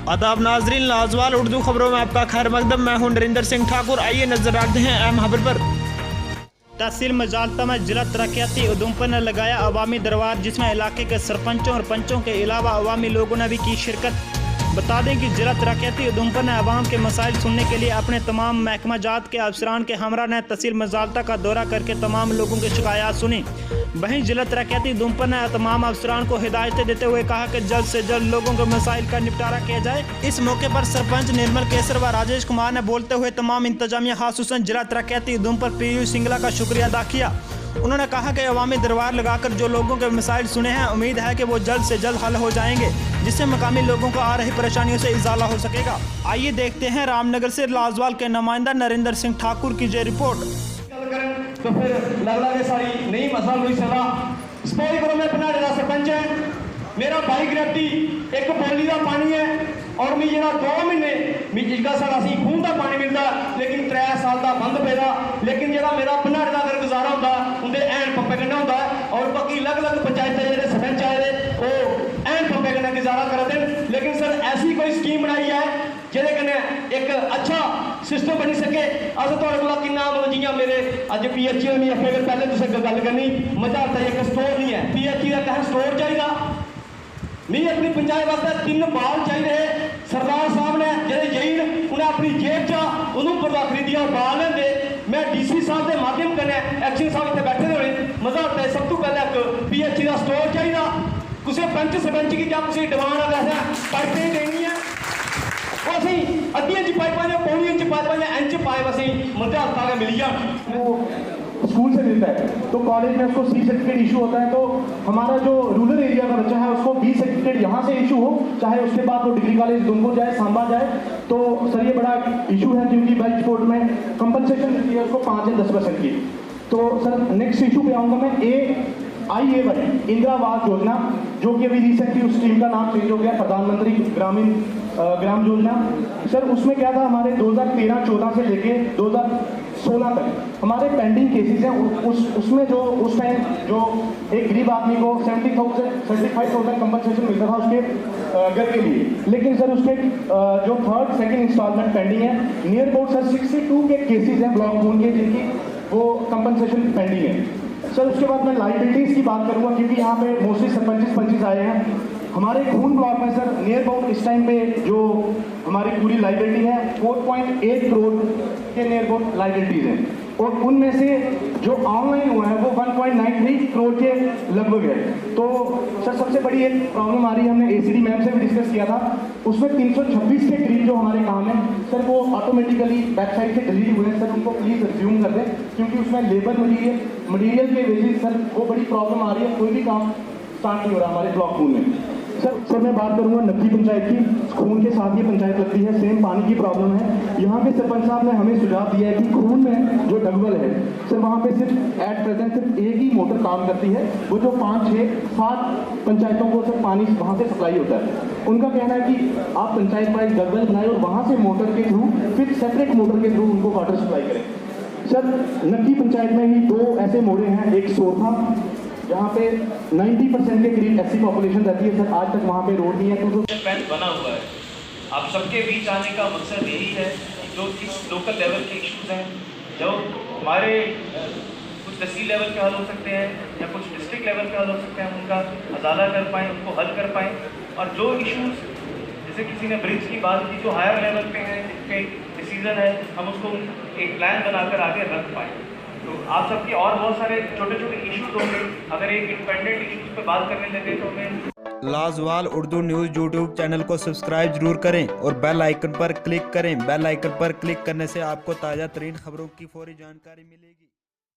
आदाब नाजरीन, लाजवाल उर्दू खबरों में आपका खैर मकदम। मैं हूं नरिंदर सिंह ठाकुर। आइए नजर रखते हैं अहम खबर पर। तहसील मजालता में जिला तरक्याती उधमपुर ने लगाया अवामी दरबार, जिसमें इलाके के सरपंचों और पंचों के अलावा अवामी लोगों ने भी की शिरकत। बता दें कि जिला तरक्याती उधमपुर ने अवाम के मसाइल सुनने के लिए अपने तमाम महकमा जात के अफसरान के हमरा ने तहसील मजालता का दौरा करके तमाम लोगों की शिकायत सुनी। वहीं जिला तरक्याती उधमपुर ने तमाम अफसरान को हिदायतें देते हुए कहा कि जल्द से जल्द लोगों के मसाइल का निपटारा किया जाए। इस मौके पर सरपंच निर्मल केसर व राजेश कुमार ने बोलते हुए तमाम इंतजामिया खासूसन जिला तरक्याती उधमपुर पीयू सिंगला का शुक्रिया अदा किया। उन्होंने कहा कि अवामी दरबार लगाकर जो लोगों के मसाइल सुने हैं, उम्मीद है कि वो जल्द से जल्द हल हो जाएंगे, जिससे मकामी लोगों को आ रही परेशानियों से इजाला हो सकेगा। आइए देखते हैं रामनगर से लाजवाल के नुमाइंदा नरिंदर सिंह ठाकुर की ये रिपोर्ट। तो फिर लगला के सारी नई मसला हुई सदा स्पोई करो। मैं अपना जिला सरपंच है, मेरा भाई ग्रेप्टी एक बोली का पानी है और मैं जरा 2 महीने जिसका सारा सी खून का पानी मिलता, लेकिन 3 साल का बंद पेदा। लेकिन जरा मेरा भंडारे का अगर गुजारा होता उनके ऐन पंपे कन्नै होता और बाकी अलग अलग पंचायत जो सरपंच आए वो ऐन पंपे कन्नै गुजारा करते। लेकिन सर ऐसी कोई स्कीम बनाई है जिहदे कन्नै एक अच्छा सिस्टम बनी सके। अस तुहाडे कोला किन्ना मतलब जियां मेरे अज PHE नहीं आखे, अगर पहले तुसें गल करनी मजालता एक स्टोर नहीं है, PHE का कहें स्टोर चाहिए। नहीं अपनी पंचायत वास्ते 3 बाल चाहिए। सरदार साहब ने जेडे जईन उन्हें अपनी जेब चा उधमपुर का खरीदिया बाल लेंदे। मैं DC साहब के माध्यम कन्नै एक्शन साहब इतने बैठे दे होने मजालता सब तो पहले एक PHE का स्टोर चाहिए। किसी पंच सरपंच की जब किसी डिमांड आ वैसा पाइपें देनी है असी अद्धी इंच पाइपा या पौनी इंच पाइपा या इंच पाइप असी मजालता के मिली जाए। वो स्कूल से मिलता है तो कॉलेज में उसको C सर्टिफिकेट इशू होता है। तो हमारा जो रूरल एरिया का बच्चा है उसको B सर्टिफिकेट यहाँ से इशू हो, चाहे उसके बाद वो डिग्री कॉलेज उधमपुर जाए, सांबा जाए। तो सर ये बड़ा इशू है क्योंकि बेल्ट कोर्ट में कंपनसेशन मिलती है उसको 5 या 10% की। तो सर नेक्स्ट इशू पे आऊँगा मैं। AIA1 इंदिरा आवास योजना, जो कि अभी रिसेंटली उस स्कीम का नाम चेंज हो गया, प्रधानमंत्री ग्राम योजना। सर उसमें क्या था, हमारे 2013-14 से लेके 2016 तक हमारे पेंडिंग केसेस हैं। उसमें जो उस टाइम जो एक गरीब आदमी को 75,000 कंपनसेशन मिलता था उसके घर के लिए। लेकिन सर उसके जो 3rd, 2nd इंस्टॉलमेंट पेंडिंग है। नियर अबाउट सर 62 के केसेस हैं ब्लॉक मून के जिनकी वो कंपनसेशन पेंडिंग है। सर उसके बाद मैं लाइबिलिटीज़ की बात करूँगा क्योंकि यहाँ पे मोस्टली सरपंच आए हैं। हमारे खून ब्लॉक में सर नियर अबाउट इस टाइम पे जो हमारी पूरी लाइबिलिटी है 4.8 करोड़ के नियर अबाउट लाइबिलिटीज़ हैं और उनमें से जो ऑनलाइन हुआ है वो 1.93 करोड़ के लगभग है। तो सर सबसे बड़ी एक प्रॉब्लम आ रही है, हमने ACD मैम से भी डिस्कस किया था, उसमें 326 के करीब जो हमारे काम है सर वो ऑटोमेटिकली वेबसाइट से डिलीट हुए हैं। सर उनको प्लीज़ रिज्यूम कर दें क्योंकि उसमें लेबर मटीरियल के बेसिस सर वो बड़ी प्रॉब्लम आ रही है, कोई भी काम स्टार्ट नहीं हो रहा हमारे ब्लॉक खून में। सर मैं बात करूंगा नक्की पंचायत की। खून के साथ ये पंचायत लगती है, सेम पानी की प्रॉब्लम है। यहाँ पे सरपंच साहब ने हमें सुझाव दिया है कि खून में जो डगवल है सर वहाँ पे सिर्फ एट प्रेजेंट सिर्फ एक ही मोटर काम करती है, वो जो 5, 6, 7 पंचायतों को सर पानी वहाँ से सप्लाई होता है। उनका कहना है कि आप पंचायत वाइज डगवल बनाए और वहाँ से मोटर के थ्रू फिर सेपरेट मोटर के थ्रू उनको वाटर सप्लाई करें। सर नक्की पंचायत में ही 2 ऐसे मोड़े हैं, एक सोरथा जहाँ पे 90% के करीब ऐसी पॉपुलेशन रहती है। सर आज तक वहाँ पे रोड नहीं है। तो बना हुआ है। आप सबके बीच आने का मकसद यही है कि जो इस लोकल लेवल के इश्यूज हैं, जो हमारे कुछ तहसील लेवल के हल हो सकते हैं या कुछ डिस्ट्रिक्ट लेवल के हल हो सकते हैं, हम उनका अजाला कर पाएँ, उनको हल कर पाएँ। और जो इश्यूज जैसे किसी ने ब्रिज की बात की, जो हायर लेवल पे हैं, जिनके डिसीजन है, हम उसको एक प्लान बनाकर आगे रख पाएँ। तो आप सबके और बहुत सारे छोटे छोटे इश्यूज होंगे, अगर एक इंडिपेंडेंट इश्यूज पे बात करने लगे तो हमें लाजवाल उर्दू न्यूज़ यूट्यूब चैनल को सब्सक्राइब जरूर करें और बेल आइकन पर क्लिक करें। बेल आइकन पर क्लिक करने से आपको ताज़ा तरीन खबरों की फौरी जानकारी मिलेगी।